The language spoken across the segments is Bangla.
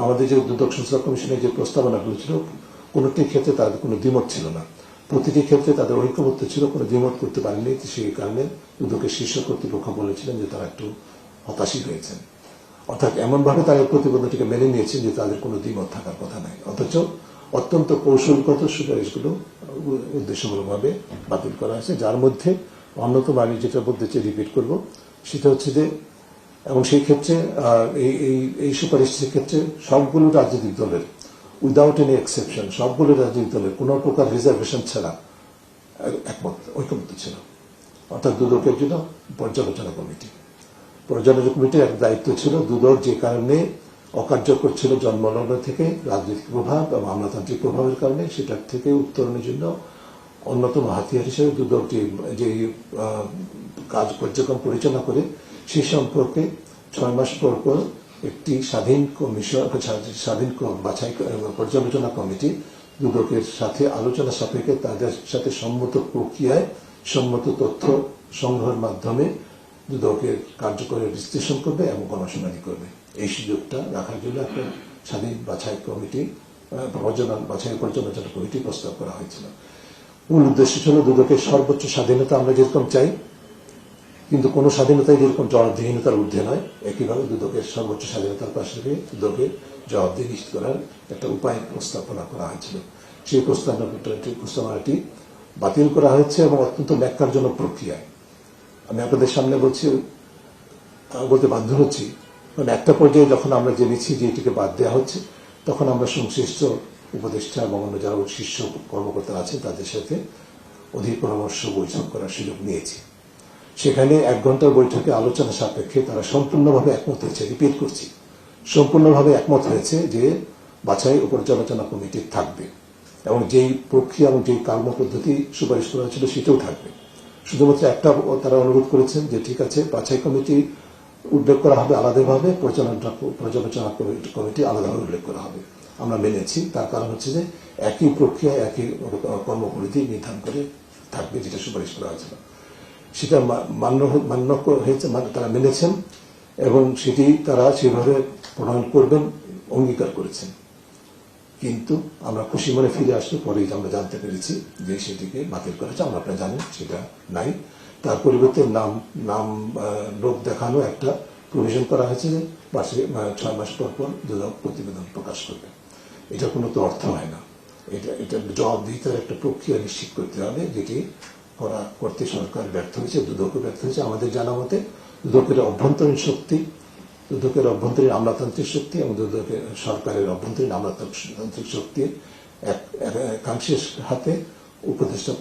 আমাদের যে দুদক সংস্কার কমিশনের যে প্রস্তাবনাগুলো ছিল কোনোটি ক্ষেত্রে তাদের কোনো দ্বিমত ছিল না, প্রতিটি ক্ষেত্রে তাদের ঐক্যমত্য ছিল, কোনো দ্বিমত করতে পারেনি। সেই কারণে দুদকের শীর্ষ কর্তৃপক্ষ বলেছিলেন যে তারা একটু হতাশই হয়েছেন, অর্থাৎ এমনভাবে তারা প্রতিবেদনটিকে মেনে নিয়েছেন যে তাদের কোনো দ্বিমত থাকার কথা নাই, অথচ অত্যন্ত কৌশলগত সুপারিশগুলো উদ্দেশ্যমূলকভাবে বাতিল করা হয়েছে। যার মধ্যে অন্যতম আমি যেটা বলতে চাই, রিপিট করব, সেটা হচ্ছে যে, এবং সেই ক্ষেত্রে এই সুপারিশের ক্ষেত্রে সবগুলো রাজনৈতিক দলের উইদাউট এনি এক্সেপশন সবগুলো রাজনৈতিক দলের কোন প্রকার রিজার্ভেশন ছাড়া ঐক্যমত্য ছিল। অর্থাৎ দুদকের জন্য পর্যালোচনা কমিটির এক দায়িত্ব ছিল। দুদক যে কারণে অকার্যকর ছিল জন্মলগ্ন থেকে রাজনৈতিক প্রভাব এবং আমলাতান্ত্রিক প্রভাবের কারণে, সেটার থেকে উত্তরণের জন্য অন্যতম হাতিয়ার হিসেবে দুদক যে কাজ কার্যক্রম পরিচালনা করে সেই সম্পর্কে 6 মাস পর পর একটি স্বাধীন বাছাই পর্যালোচনা কমিটি দুদকের সাথে আলোচনা সাপেক্ষে তাদের সাথে সম্মত প্রক্রিয়ায় সম্মত তথ্য সংগ্রহের মাধ্যমে দুদকের কার্যকরের বিশ্লেষণ করবে এবং গণশুনানি করবে। এই সুযোগটা রাখার জন্য একটা স্বাধীন বাছাই পর্যালোচনা কমিটি প্রস্তাব করা হয়েছিল। মূল উদ্দেশ্য ছিল দুদকের সর্বোচ্চ স্বাধীনতা আমরা যেরকম চাই, কিন্তু কোন স্বাধীনতাই যেরকম জবাবদিহিতার ঊর্ধ্বে নয়, একইভাবে দুদকের সর্বোচ্চ স্বাধীনতার পাশাপাশি দুদকের জবাবদিহি নিশ্চিত করার একটা উপায় প্রস্তাবনা করা হয়েছিল। সেই প্রস্তাবনাটি বাতিল করা হয়েছে এবং অত্যন্ত ন্যাক্কারজনক প্রক্রিয়ায়। আমি আপনাদের সামনে বলতে বাধ্য হচ্ছি, কারণ একটা পর্যায়ে যখন আমরা জেনেছি যে এটিকে বাদ দেওয়া হচ্ছে, তখন আমরা সংশ্লিষ্ট উপদেষ্টা এবং অন্য যারা শীর্ষ কর্মকর্তারা আছেন তাদের সাথে অধিক পরামর্শ বৈঠক করার সুযোগ নিয়েছি। সেখানে 1 ঘন্টার বৈঠকে আলোচনা সাপেক্ষে তারা সম্পূর্ণভাবে একমত হয়েছে, রিপিট করছি, সম্পূর্ণভাবে একমত হয়েছে যে বাছাই ও পর্যালোচনা কমিটি থাকবে এবং যেই প্রক্রিয়া এবং যেই কর্মপদ্ধতি সুপারিশ করা হয়েছিল সেটাও থাকবে। শুধুমাত্র একটা তারা অনুরোধ করেছেন যে ঠিক আছে, বাছাই কমিটি উল্লেখ করা হবে আলাদাভাবে, পর্যালোচনা কমিটি আলাদাভাবে উল্লেখ করা হবে। আমরা মেনেছি, তার কারণ হচ্ছে যে একই প্রক্রিয়ায় একই কর্মপদ্ধতি নির্ধারণ করে থাকবে যেটা সুপারিশ করা হয়েছিল। সেটা মান্য হয়েছে, তারা মেনেছেন এবং সেটি তারা সেভাবে প্রণয়ন করবেন অঙ্গীকার করেছেন। কিন্তু আমরা খুশি মনে ফিরে আসলে পরেই আমরা জানতে পেরেছি যে সেটিকে বাতিল করা হয়েছে। আমরা আপনারা জানেন সেটা নাই, তার পরিবর্তে নাম লোক দেখানো একটা প্রভিশন করা হয়েছে যে 6 মাস পর পর দুদক প্রতিবেদন প্রকাশ করবে। এটা কোনো তো অর্থ হয় না। এটা জবাবদিহিতার একটা প্রক্রিয়া নিশ্চিত করতে হবে, যেটি করতে সরকার ব্যর্থ হয়েছে, দুদকও ব্যর্থ হয়েছে। আমাদের জানা মতে দুদকের অভ্যন্তরীণ শক্তি, দুদকের অভ্যন্তরীণ আমলাতান্ত্রিক শক্তি এবং দুদকের সরকারের অভ্যন্তরীণ আমলাতান্ত্রিক শক্তির একাংশের হাতে উপদেষ্টা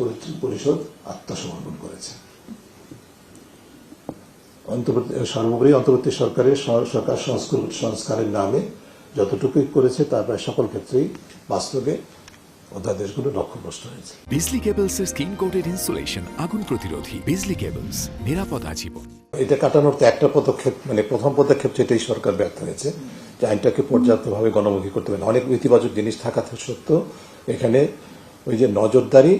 পরিষদ আত্মসমর্পণ করেছে। সর্বোপরি অন্তর্বর্তী সরকার সংস্কারের নামে যতটুকুই করেছে তার প্রায় সকল ক্ষেত্রেই বাস্তবে অধ্যাদেশগুলো লক্ষ্যভ্রষ্ট হয়েছে। বিজলি কেবলস এর স্কিন কোটেড ইনসুলেশন আগুন প্রতিরোধী। বিজলি কেবলস, নিরাপদ আজীবন। এটা কাটানোর তো একটা পদক্ষেপ, প্রথম পদক্ষেপ যেটাই সরকার ব্যর্থ হয়েছে, যে আইনটাকে পর্যাপ্তভাবে গণমুখী করতে পারে। অনেক ইতিবাচক জিনিস থাকা সত্ত্বেও এখানে ওই যে নজরদারি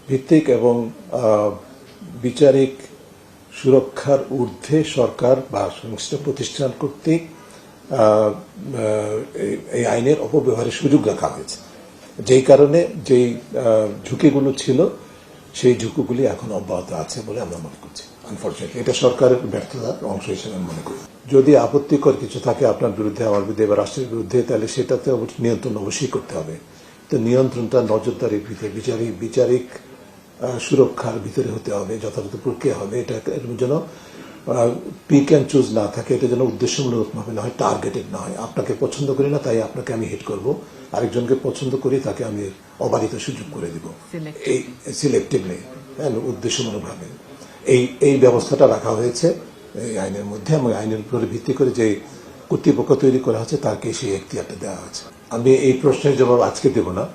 ভিত্তিক এবং বিচারিক সুরক্ষার ঊর্ধ্বে সরকার বা সংশ্লিষ্ট প্রতিষ্ঠান কর্তৃক এই আইনের অপব্যবহারের সুযোগ রাখা হয়েছে, যেই কারণে যেই ঝুঁকিগুলো ছিল সেই ঝুঁকিগুলি এখন অব্যাহত আছে বলে আমরা মনে করছি। আনফরচুনেটলি এটা সরকারের ব্যর্থতার অংশ হিসেবে আমি মনে করি। যদি আপত্তিকর কিছু থাকে আপনার বিরুদ্ধে, আমার বিরুদ্ধে বা রাষ্ট্রের বিরুদ্ধে, তাহলে সেটাতে নিয়ন্ত্রণ অবশ্যই করতে হবে। তো নিয়ন্ত্রণটা নজরদারির ভিতরে বিচারিক সুরক্ষার ভিতরে হতে হবে, যথাযথ প্রক্রিয়া হবে। এটা যেন পিক অ্যান্ড চুজ না থাকে, এটা যেন উদ্দেশ্যমূলকভাবে না হয়, টার্গেটেড না হয়। আপনাকে পছন্দ করি না তাই আপনাকে আমি হিট করব, আরেকজনকে পছন্দ করি তাকে আমি অবাধিত সুযোগ করে দিব, এই সিলেক্টিভলি, উদ্দেশ্যমূলকভাবে এই ব্যবস্থাটা রাখা হয়েছে এই আইনের মধ্যে, এবং আইনের উপরে ভিত্তি করে যে কর্তৃপক্ষ তৈরি করা হচ্ছে তাকে সেই এখতিয়ারটা দেওয়া হয়েছে। আমি এই প্রশ্নের জবাব আজকে দেব না,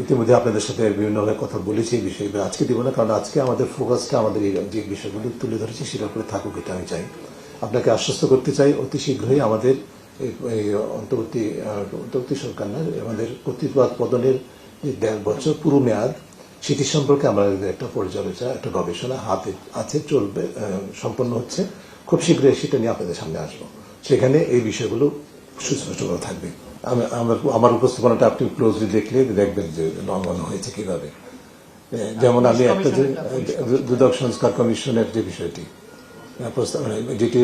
ইতিমধ্যে আপনাদের সাথে বিভিন্নভাবে কথা বলেছি এই বিষয়ে, আজকে দিব না, কারণ আজকে আমাদের ফোকাসটা আমাদের এই যে বিষয়গুলো তুলে ধরেছি সেটার উপরে থাকুক, এটা আমি চাই। আপনাকে আশ্বস্ত করতে চাই অতি শীঘ্রই আমাদের এই অন্তর্বর্তী সরকার না, আমাদের কর্তৃপক্ষ পদনের যে 1.5 বছর পুরো মেয়াদ, সেটি সম্পর্কে আমাদের একটা পর্যালোচনা, একটা গবেষণা হাতে আছে, চলবে, সম্পন্ন হচ্ছে। খুব শীঘ্রই সেটা নিয়ে আপনাদের সামনে আসবো। সেখানে এই বিষয়গুলো সুস্পষ্ট করা থাকবে। আমার উপস্থাপনাটা আপনি ক্লোজলি দেখলে দেখবেন যে লঙ্ঘন হয়েছে কিভাবে। যেমন আমি একটা যে দুদক সংস্কার কমিশনের যে বিষয়টি যেটি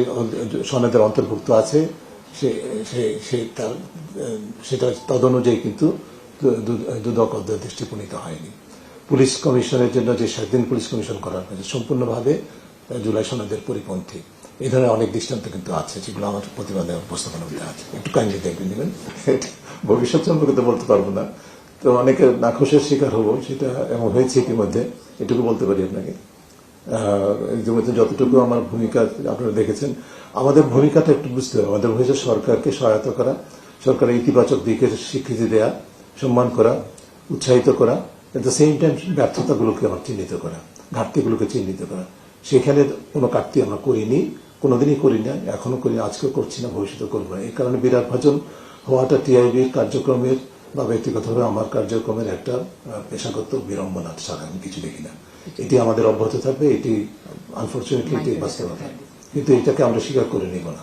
সনদের অন্তর্ভুক্ত আছে সেটা তদনুযায়ী কিন্তু দুদক অধ্যাদেশটি প্রণীত হয়নি। পুলিশ কমিশনের জন্য যে স্বাধীন পুলিশ কমিশন করার হয়েছে সম্পূর্ণভাবে জুলাই সনদের পরিপন্থী। এই ধরনের অনেক দৃষ্টান্ত কিন্তু আছে যেগুলো আমার প্রতিবাদে উপস্থাপনা আছে। একটু কাইন্ডলি দেখবেন নেবেন। ভবিষ্যৎ সম্পর্কে তো বলতে পারবো না, তো অনেকে নাখোশের শিকার হবো, সেটা এমন হয়েছে ইতিমধ্যে, এটুকু বলতে পারি আপনাকে। ইতিমধ্যে যতটুকু আমার ভূমিকা আপনারা দেখেছেন, আমাদের ভূমিকাটা একটু বুঝতে হবে। আমাদের হয়েছে সরকারকে সহায়তা করা, সরকারের ইতিবাচক দিকের স্বীকৃতি দেয়া, সম্মান করা, উৎসাহিত করা, এট দ্য সেম টাইম ব্যর্থতাগুলোকে আমার চিহ্নিত করা, ঘাটতিগুলোকে চিহ্নিত করা। সেখানে কোনো ঘাটতি আমরা করিনি, কোনোদিনই করি না, এখনো করি, আজকেও করছি না, ভবিষ্যতে করবো না। এই কারণে বিরাট ভাজন হওয়াটা টিআইবির কার্যক্রমের বা ব্যক্তিগতভাবে আমার কার্যক্রমের একটা পেশাগত বিড়ম্বনা ছাড়া আমি কিছু দেখি না। এটি আমাদের অব্যাহত থাকবে, এটি আনফরচুনেটলি এটি বাস্তবতা, কিন্তু এটাকে আমরা স্বীকার করে নিব না।